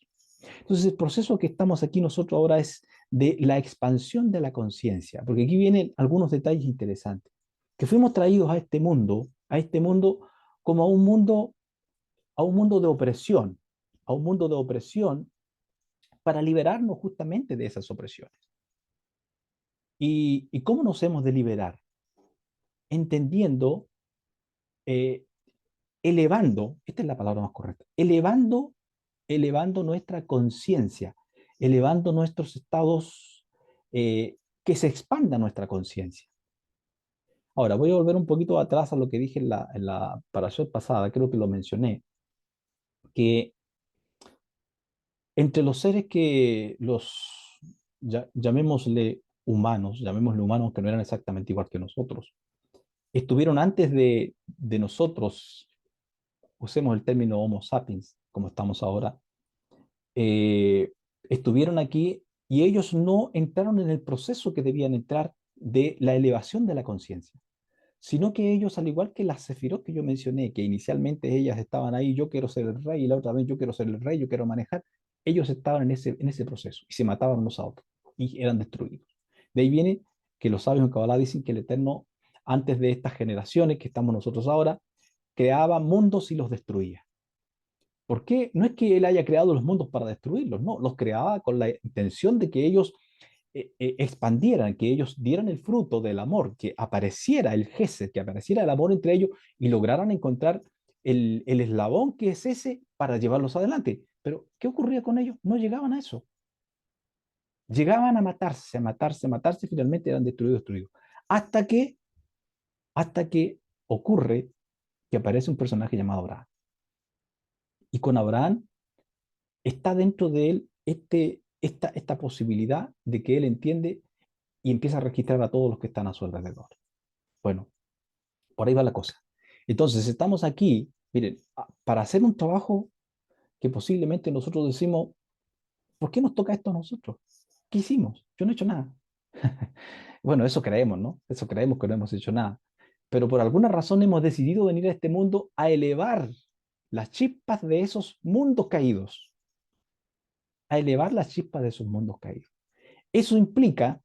Entonces, el proceso que estamos aquí nosotros ahora es de la expansión de la conciencia, porque aquí vienen algunos detalles interesantes, que fuimos traídos a este mundo como a un mundo de opresión, a un mundo de opresión para liberarnos justamente de esas opresiones. ¿Y cómo nos hemos de liberar? Entendiendo, eh, elevando, esta es la palabra más correcta, elevando nuestra conciencia, elevando nuestros estados, que se expanda nuestra conciencia. Ahora, voy a volver un poquito atrás a lo que dije en la parashot pasada, creo que lo mencioné, que entre los seres que llamémosle humanos que no eran exactamente igual que nosotros, estuvieron antes de nosotros, usemos el término Homo sapiens, como estamos ahora, eh, estuvieron aquí y ellos no entraron en el proceso que debían entrar de la elevación de la conciencia, sino que ellos, al igual que las sefirot que yo mencioné, que inicialmente ellas estaban ahí, yo quiero ser el rey, y la otra vez yo quiero ser el rey, yo quiero manejar, ellos estaban en ese proceso y se mataban unos a otros y eran destruidos. De ahí viene que los sabios en Kabbalah dicen que el Eterno, antes de estas generaciones que estamos nosotros ahora, creaba mundos y los destruía. ¿Por qué? No es que él haya creado los mundos para destruirlos, no, los creaba con la intención de que ellos expandieran, que ellos dieran el fruto del amor, que apareciera el gesed, que apareciera el amor entre ellos y lograran encontrar el eslabón que es ese para llevarlos adelante. Pero, ¿qué ocurría con ellos? No llegaban a eso. Llegaban a matarse, a matarse, a matarse, y finalmente eran destruidos, destruidos. Hasta que, hasta que ocurre que aparece un personaje llamado Abraham. Y con Abraham está dentro de él esta posibilidad de que él entiende y empieza a registrar a todos los que están a su alrededor. Bueno, por ahí va la cosa. Entonces, estamos aquí, miren, para hacer un trabajo que posiblemente nosotros decimos, ¿por qué nos toca esto a nosotros? ¿Qué hicimos? Yo no he hecho nada. Bueno, eso creemos, ¿no? Eso creemos que no hemos hecho nada. Pero por alguna razón hemos decidido venir a este mundo a elevar las chispas de esos mundos caídos, a elevar las chispas de esos mundos caídos. Eso implica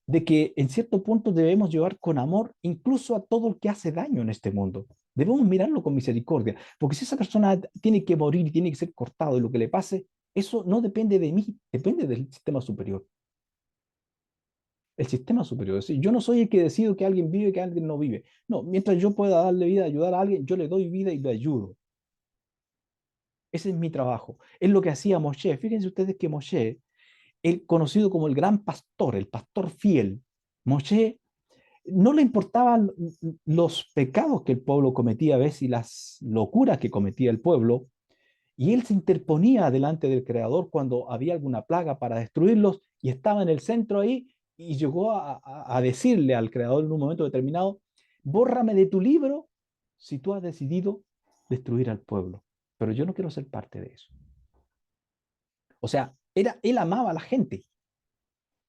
de que en cierto punto debemos llevar con amor incluso a todo el que hace daño en este mundo. Debemos mirarlo con misericordia, porque si esa persona tiene que morir y tiene que ser cortado y lo que le pase, eso no depende de mí, depende del sistema superior. El sistema superior. Es decir, yo no soy el que decido que alguien vive y que alguien no vive. No, mientras yo pueda darle vida, ayudar a alguien, yo le doy vida y le ayudo. Ese es mi trabajo. Es lo que hacía Moshe. Fíjense ustedes que Moshe, el conocido como el gran pastor, el pastor fiel, Moshe no le importaban los pecados que el pueblo cometía a veces y las locuras que cometía el pueblo, y él se interponía delante del Creador cuando había alguna plaga para destruirlos y estaba en el centro ahí y llegó a decirle al Creador en un momento determinado, bórrame de tu libro si tú has decidido destruir al pueblo, pero yo no quiero ser parte de eso. O sea, él amaba a la gente.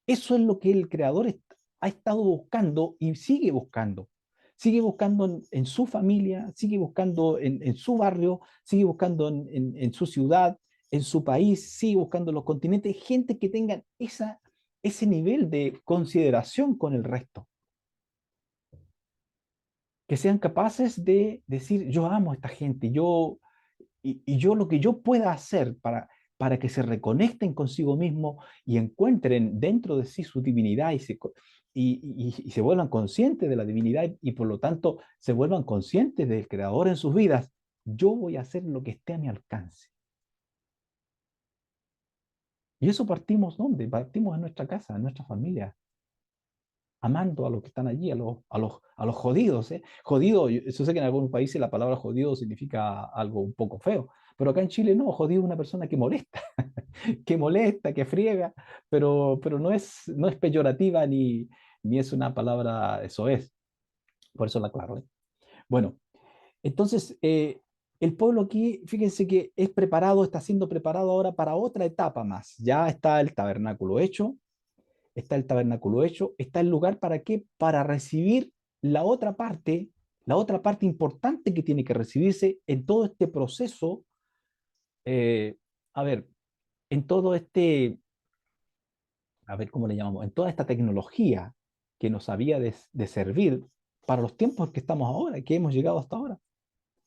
Eso es lo que el creador ha estado buscando y sigue buscando. Sigue buscando en su familia, sigue buscando en su barrio, sigue buscando en su ciudad, en su país, sigue buscando en los continentes, gente que tengan ese nivel de consideración con el resto, que sean capaces de decir, yo amo a esta gente, y yo lo que yo pueda hacer para que se reconecten consigo mismo y encuentren dentro de sí su divinidad y se vuelvan conscientes de la divinidad y por lo tanto se vuelvan conscientes del Creador en sus vidas, yo voy a hacer lo que esté a mi alcance. Y eso partimos, ¿dónde? Partimos en nuestra casa, en nuestra familia, amando a los que están allí, a los jodidos, ¿eh? Jodido, yo sé que en algunos países la palabra jodido significa algo un poco feo, pero acá en Chile no, jodido es una persona que molesta, que molesta, que friega, pero no es peyorativa ni es una palabra, eso es, por eso la aclaro, ¿eh? Bueno, entonces, el pueblo aquí, fíjense que es preparado, está siendo preparado ahora para otra etapa más. Ya está el tabernáculo hecho, está el lugar para qué, para recibir la otra parte importante que tiene que recibirse en todo este proceso, eh, a ver, en todo este, a ver cómo le llamamos, en toda esta tecnología que nos había de servir para los tiempos que estamos ahora, que hemos llegado hasta ahora.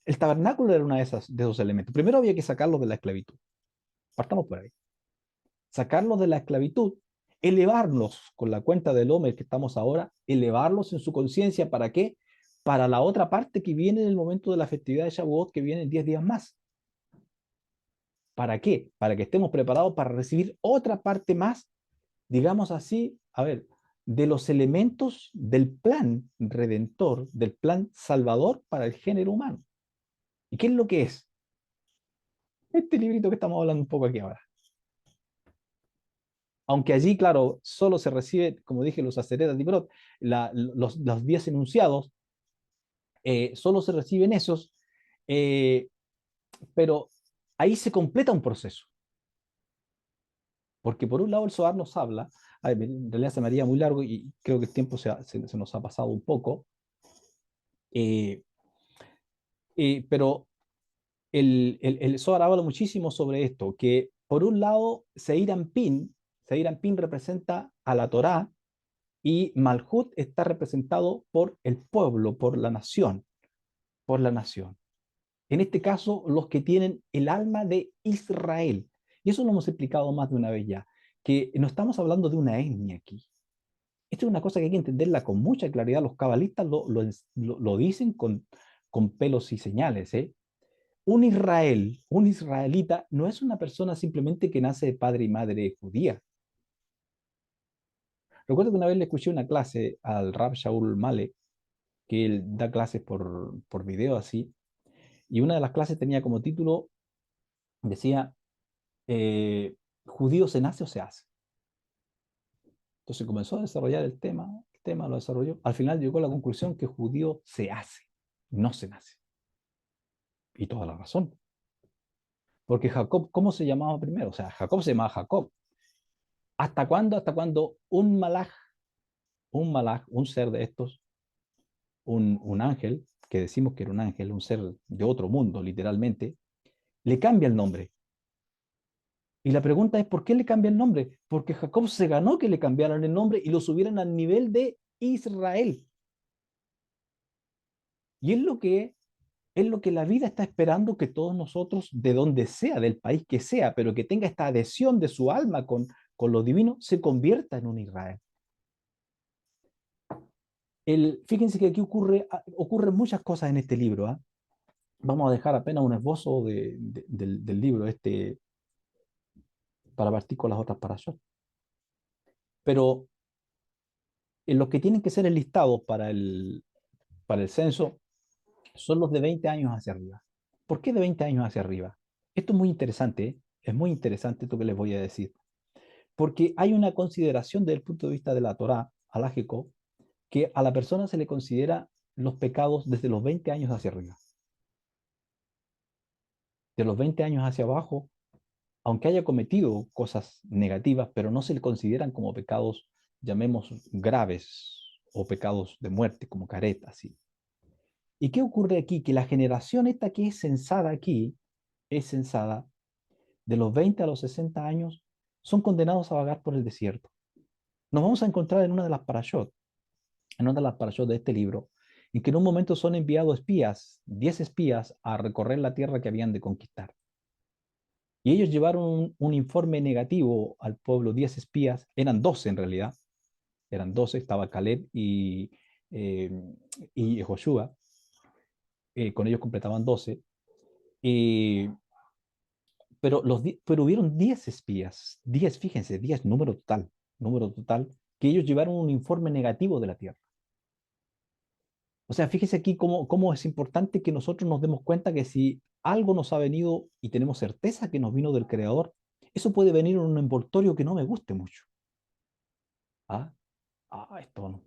El tabernáculo era uno de esos elementos. Primero había que sacarlos de la esclavitud. Partamos por ahí. Sacarlos de la esclavitud, elevarlos con la cuenta del hombre que estamos ahora, elevarlos en su conciencia. ¿Para qué? Para la otra parte que viene en el momento de la festividad de Shavuot, que viene en 10 días más. ¿Para qué? Para que estemos preparados para recibir otra parte más, digamos así, a ver, de los elementos del plan redentor, del plan salvador para el género humano. ¿Y qué es lo que es? Este librito que estamos hablando un poco aquí ahora. Aunque allí, claro, solo se recibe, como dije, los aseredas de Brot, los 10 enunciados, solo se reciben esos, eh, pero ahí se completa un proceso. Porque por un lado el Zohar nos habla, a ver, en realidad se me haría muy largo y creo que el tiempo se nos ha pasado un poco, eh, pero el Zohar habla muchísimo sobre esto, que por un lado Seir Anpin representa a la Torá, y Malhut está representado por el pueblo, por la nación, por la nación. En este caso, los que tienen el alma de Israel. Y eso lo hemos explicado más de una vez ya, que no estamos hablando de una etnia aquí. Esto es una cosa que hay que entenderla con mucha claridad. Los cabalistas lo dicen con pelos y señales, ¿eh? Un israelita, no es una persona simplemente que nace de padre y madre judía. Recuerdo que una vez le escuché una clase al Rab Shaul Malek, que él da clases por video así, y una de las clases tenía como título, decía, ¿judío se nace o se hace? Entonces comenzó a desarrollar el tema lo desarrolló, al final llegó a la conclusión que judío se hace, no se nace. Y toda la razón, porque Jacob, ¿cómo se llamaba primero? O sea, Jacob se llamaba Jacob. ¿Hasta cuándo? Hasta cuando un ser de estos, un ángel, que decimos que era un ángel, un ser de otro mundo, literalmente, le cambia el nombre. Y la pregunta es, ¿por qué le cambia el nombre? Porque Jacob se ganó que le cambiaran el nombre y lo subieran al nivel de Israel. Y es lo que la vida está esperando que todos nosotros, de donde sea, del país que sea, pero que tenga esta adhesión de su alma con lo divino, se convierta en un Israel. Fíjense que aquí ocurren muchas cosas en este libro, ¿ah? Vamos a dejar apenas un esbozo del libro para partir con las otras parashot. Pero en los que tienen que ser enlistados para el censo son los de 20 años hacia arriba. ¿Por qué de 20 años hacia arriba? Esto es muy interesante, ¿eh? Es muy interesante esto que les voy a decir, porque hay una consideración desde el punto de vista de la Torá halágico, que a la persona se le considera los pecados desde los 20 años hacia arriba. De los 20 años hacia abajo, aunque haya cometido cosas negativas, pero no se le consideran como pecados, llamemos graves, o pecados de muerte, como careta, así. ¿Y qué ocurre aquí? Que la generación esta que es censada aquí, es censada de los 20 a los 60 años, son condenados a vagar por el desierto. Nos vamos a encontrar en una de las parashot, en una de las parashot de este libro, en que en un momento son enviados espías, 10 espías, a recorrer la tierra que habían de conquistar. Y ellos llevaron un informe negativo al pueblo, 10 espías, eran 12 en realidad, eran 12, estaba Caleb eh, y Joshua, con ellos completaban 12, eh, pero hubieron 10 espías, 10, fíjense, 10, número total, que ellos llevaron un informe negativo de la tierra. O sea, fíjese aquí cómo es importante que nosotros nos demos cuenta que si algo nos ha venido y tenemos certeza que nos vino del Creador, eso puede venir en un envoltorio que no me guste mucho. Ah, esto no,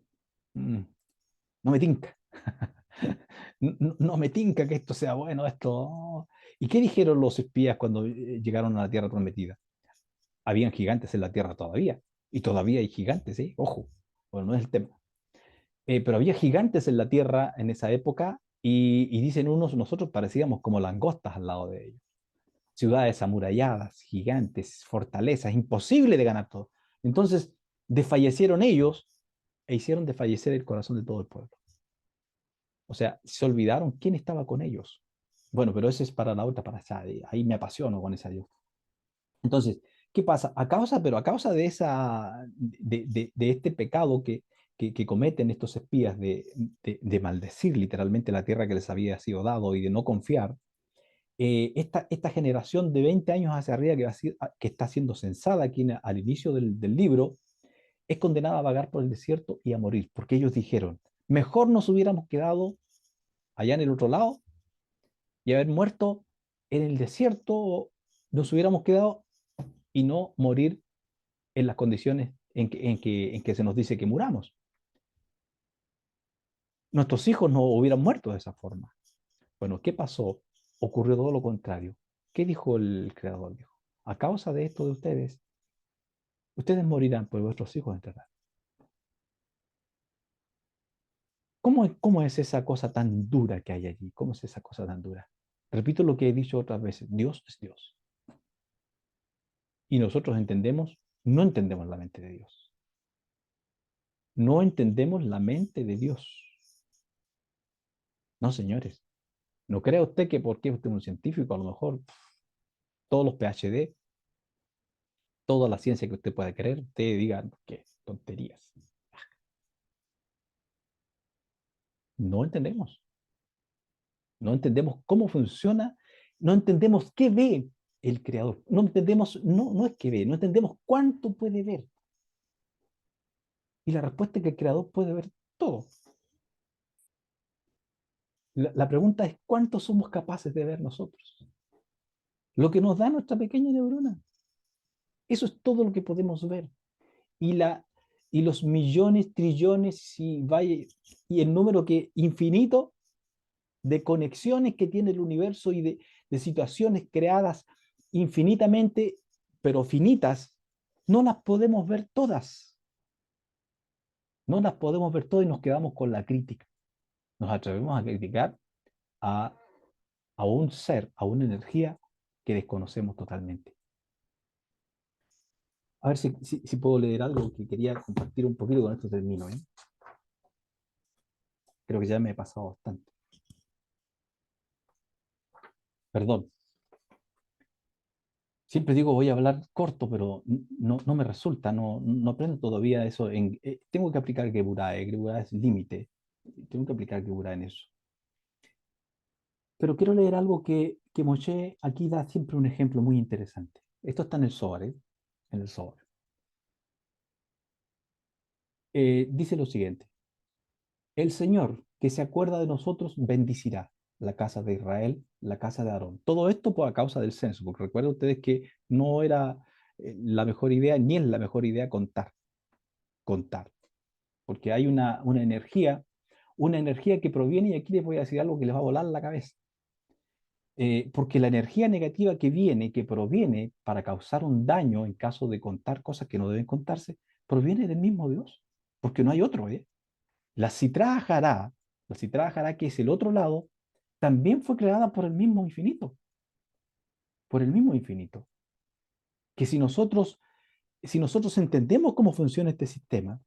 no me tinca. No me tinca que esto sea bueno, esto. ¿Y qué dijeron los espías cuando llegaron a la tierra prometida? Habían gigantes en la tierra todavía, y todavía hay gigantes, ¿eh? Ojo, bueno, no es el tema. Pero había gigantes en la tierra en esa época y dicen unos, nosotros parecíamos como langostas al lado de ellos. Ciudades amuralladas, gigantes, fortalezas, imposible de ganar todo. Entonces, desfallecieron ellos e hicieron desfallecer el corazón de todo el pueblo. O sea, se olvidaron quién estaba con ellos. Bueno, pero eso es para la otra, para allá. Ahí me apasiono con esa Dios. Entonces, ¿qué pasa? A causa de, de este pecado que cometen estos espías de maldecir literalmente la tierra que les había sido dado y de no confiar, esta generación de 20 años hacia arriba que está siendo censada aquí al inicio del libro, es condenada a vagar por el desierto y a morir, porque ellos dijeron, mejor nos hubiéramos quedado allá en el otro lado y haber muerto en el desierto, nos hubiéramos quedado y no morir en las condiciones en que se nos dice que muramos. Nuestros hijos no hubieran muerto de esa forma. Bueno, ¿qué pasó? Ocurrió todo lo contrario. ¿Qué dijo el Creador? Dijo, a causa de esto de ustedes, ustedes morirán, pues vuestros hijos entrarán. ¿Cómo es esa cosa tan dura que hay allí? ¿Cómo es esa cosa tan dura? Repito lo que he dicho otras veces, Dios es Dios. Y nosotros no entendemos la mente de Dios. No entendemos la mente de Dios. No, señores. No crea usted que porque usted es un científico, a lo mejor todos los PhD, toda la ciencia que usted pueda querer, usted diga que tonterías. No entendemos. No entendemos cómo funciona, no entendemos qué ve el creador. No entendemos, no es que ve, no entendemos cuánto puede ver. Y la respuesta es que el creador puede ver todo. La pregunta es cuánto somos capaces de ver nosotros. Lo que nos da nuestra pequeña neurona. Eso es todo lo que podemos ver. Y, y los millones, trillones y el número que infinito de conexiones que tiene el universo y de situaciones creadas infinitamente, pero finitas, no las podemos ver todas. No las podemos ver todas y nos quedamos con la crítica. Nos atrevemos a criticar a, a un ser, a una energía que desconocemos totalmente. A ver si puedo leer algo que quería compartir un poquito, con esto termino, ¿eh? Creo que ya me he pasado bastante. Perdón. Siempre digo voy a hablar corto, pero no me resulta, no aprendo todavía eso. Tengo que aplicar Geburah es límite. Tengo que aplicar Geburah en eso. Pero quiero leer algo que Moshe aquí da siempre un ejemplo muy interesante. Esto está en el Zohar, ¿eh? En el Zohar. Dice lo siguiente: el Señor que se acuerda de nosotros bendicirá la casa de Israel, la casa de Aarón. Todo esto por a causa del censo, porque recuerden ustedes que no era la mejor idea, ni es la mejor idea contar, porque hay una energía que proviene, y aquí les voy a decir algo que les va a volar la cabeza. Porque la energía negativa que viene, que proviene para causar un daño en caso de contar cosas que no deben contarse, proviene del mismo Dios, porque no hay otro, ¿eh? La Sitra Hará, la Sitra Hará, que es el otro lado, también fue creada por el mismo infinito. Que si nosotros si nosotros entendemos cómo funciona este sistema,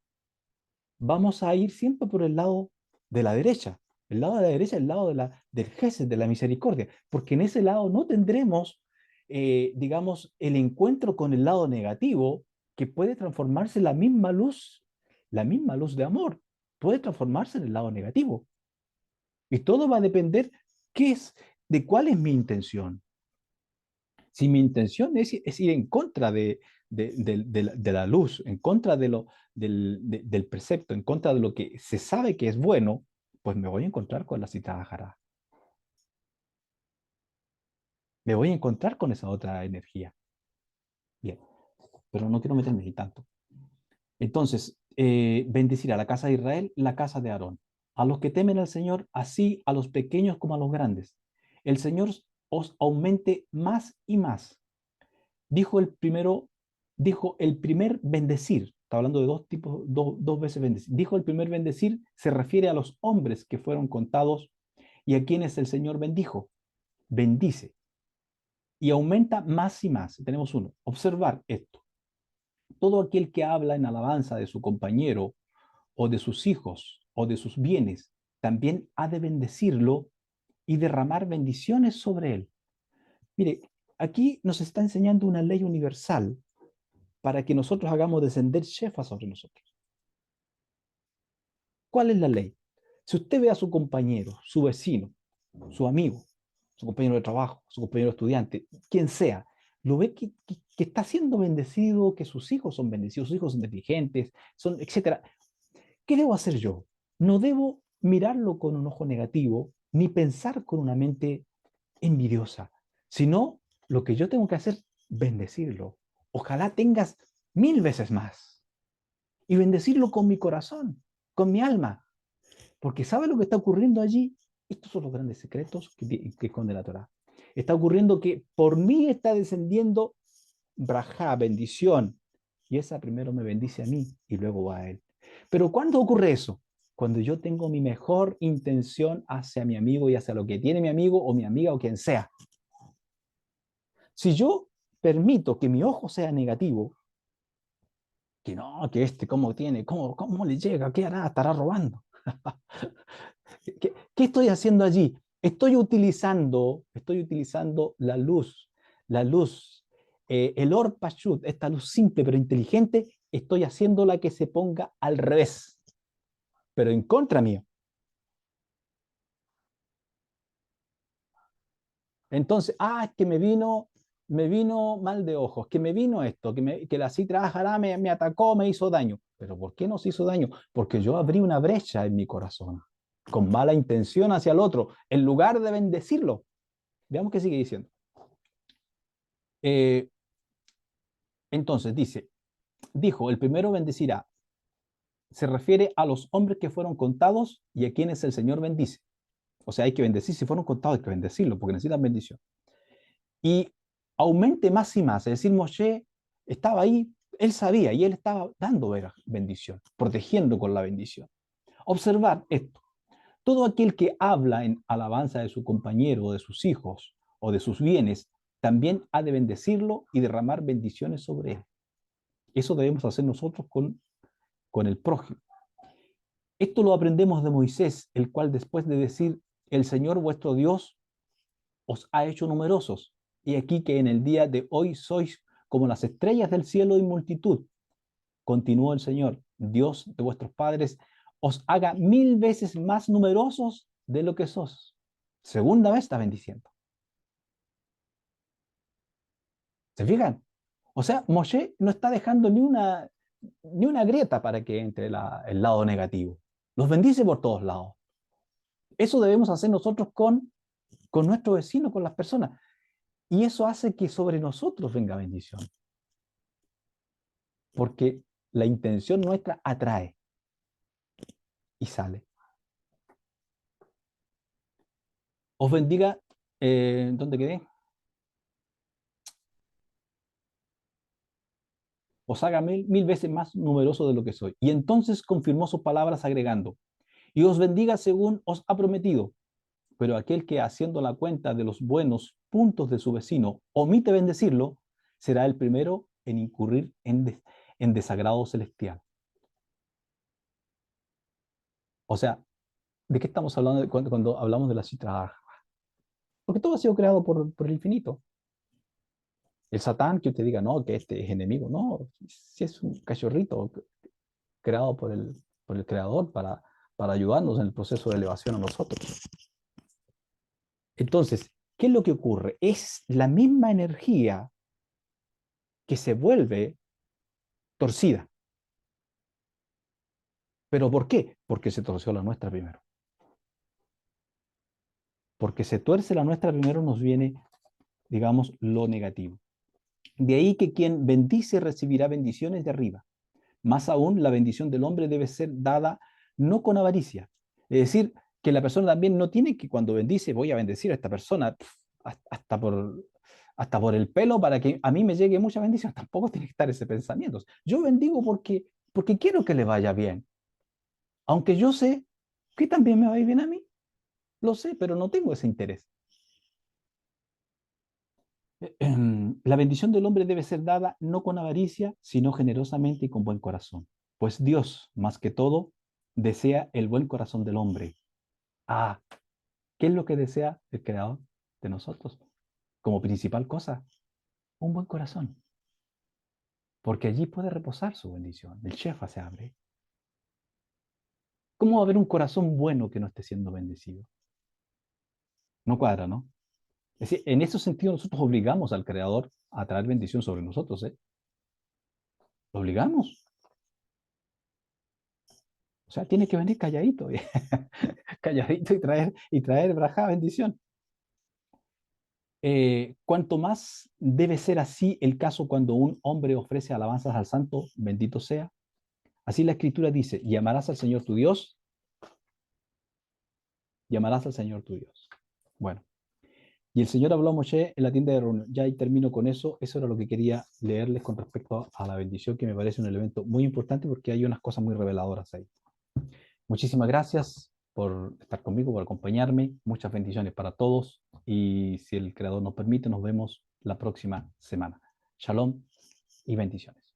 vamos a ir siempre por el lado de la derecha. El lado de la derecha es el lado del Gesed, de la misericordia, porque en ese lado no tendremos, digamos, el encuentro con el lado negativo que puede transformarse en la misma luz de amor, puede transformarse en el lado negativo. Y todo va a depender qué es, de cuál es mi intención. Si mi intención es ir en contra de la luz, en contra del precepto, en contra de lo que se sabe que es bueno, pues me voy a encontrar con la cita Jara. Me voy a encontrar con esa otra energía. Bien, pero no quiero meterme ahí tanto. Entonces, bendecir a la casa de Israel, la casa de Aarón. A los que temen al Señor, así a los pequeños como a los grandes. El Señor os aumente más y más. Dijo el primero, dijo el primer bendecir, está hablando de dos tipos, dos veces bendecir. Dijo el primer bendecir, se refiere a los hombres que fueron contados y a quienes el Señor bendijo. Bendice y aumenta más y más. Tenemos uno. Observar esto. Todo aquel que habla en alabanza de su compañero o de sus hijos o de sus bienes, también ha de bendecirlo y derramar bendiciones sobre él. Mire, aquí nos está enseñando una ley universal para que nosotros hagamos descender Shefa sobre nosotros. ¿Cuál es la ley? Si usted ve a su compañero, su vecino, su amigo, su compañero de trabajo, su compañero estudiante, quien sea, lo ve que está siendo bendecido, que sus hijos son bendecidos, sus hijos son inteligentes, son, etcétera. ¿Qué debo hacer yo? No debo mirarlo con un ojo negativo, ni pensar con una mente envidiosa, sino lo que yo tengo que hacer, bendecirlo. Ojalá tengas 1000 veces más y bendecirlo con mi corazón, con mi alma, porque ¿sabe lo que está ocurriendo allí? Estos son los grandes secretos que esconde la Torah. Está ocurriendo que por mí está descendiendo brajá, bendición, y esa primero me bendice a mí y luego va a él. Pero ¿cuándo ocurre eso? Cuando yo tengo mi mejor intención hacia mi amigo y hacia lo que tiene mi amigo o mi amiga o quien sea. Si yo permito que mi ojo sea negativo, que no, que este, ¿cómo tiene? ¿Cómo le llega? ¿Qué hará? ¿Estará robando? ¿Qué estoy haciendo allí? Estoy utilizando la luz, el Or Pashut, esta luz simple pero inteligente, estoy haciéndola que se ponga al revés, pero en contra mío. Entonces, es que me vino mal de ojos, que me vino esto, que la citra Ajará me atacó, me hizo daño. ¿Pero por qué nos hizo daño? Porque yo abrí una brecha en mi corazón, con mala intención hacia el otro, en lugar de bendecirlo. Veamos qué sigue diciendo. Eh, entonces dijo, el primero bendecirá. Se refiere a los hombres que fueron contados y a quienes el Señor bendice. O sea, hay que bendecir, si fueron contados hay que bendecirlo, porque necesitan bendición. Y aumente más y más, es decir, Moshe estaba ahí, él sabía y él estaba dando bendición, protegiendo con la bendición. Observar esto, todo aquel que habla en alabanza de su compañero o de sus hijos o de sus bienes, también ha de bendecirlo y derramar bendiciones sobre él. Eso debemos hacer nosotros con el prójimo. Esto lo aprendemos de Moisés, el cual después de decir, el Señor vuestro Dios os ha hecho numerosos, y aquí que en el día de hoy sois como las estrellas del cielo en multitud. Continuó el Señor, Dios de vuestros padres, os haga 1000 veces más numerosos de lo que sos. Segunda vez está bendiciendo. ¿Se fijan? O sea, Moshe no está dejando ni una grieta para que entre el lado negativo. Los bendice por todos lados. Eso debemos hacer nosotros con nuestro vecino, con las personas. Y eso hace que sobre nosotros venga bendición. Porque la intención nuestra atrae y sale. Os bendiga, ¿dónde quedé? Os haga 1000 veces más numeroso de lo que soy. Y entonces confirmó sus palabras agregando, y os bendiga según os ha prometido. Pero aquel que haciendo la cuenta de los buenos puntos de su vecino omite bendecirlo, será el primero en incurrir en desagrado celestial. O sea, ¿de qué estamos hablando cuando hablamos de la citra? Porque todo ha sido creado por el infinito. El Satán que usted diga, no, que este es enemigo, no, si es un cachorrito creado por el Creador para ayudarnos en el proceso de elevación a nosotros. Entonces, ¿qué es lo que ocurre? Es la misma energía que se vuelve torcida. ¿Pero por qué? Porque se torció la nuestra primero. Porque se tuerce la nuestra primero nos viene, digamos, lo negativo. De ahí que quien bendice recibirá bendiciones de arriba. Más aún, la bendición del hombre debe ser dada no con avaricia. Es decir, que la persona también no tiene que cuando bendice, voy a bendecir a esta persona hasta por el pelo para que a mí me llegue mucha bendición. Tampoco tiene que estar ese pensamiento. Yo bendigo porque quiero que le vaya bien. Aunque yo sé que también me va a ir bien a mí. Lo sé, pero no tengo ese interés. La bendición del hombre debe ser dada no con avaricia, sino generosamente y con buen corazón. Pues Dios, más que todo, desea el buen corazón del hombre. Ah, ¿qué es lo que desea el Creador de nosotros? Como principal cosa, un buen corazón. Porque allí puede reposar su bendición. El Shefa se abre. ¿Cómo va a haber un corazón bueno que no esté siendo bendecido? No cuadra, ¿no? Es decir, en ese sentido nosotros obligamos al Creador a traer bendición sobre nosotros, ¿eh? Lo obligamos. O sea, tiene que venir calladito, calladito y traer braja, bendición. Cuanto más debe ser así el caso cuando un hombre ofrece alabanzas al santo, bendito sea. Así la escritura dice, llamarás al Señor tu Dios, llamarás al Señor tu Dios. Bueno, y el Señor habló a Moshe en la tienda de reunión. Ya ahí termino con eso. Eso era lo que quería leerles con respecto a la bendición, que me parece un elemento muy importante porque hay unas cosas muy reveladoras ahí. Muchísimas gracias por estar conmigo, por acompañarme. Muchas bendiciones para todos y si el Creador nos permite, nos vemos la próxima semana. Shalom y bendiciones.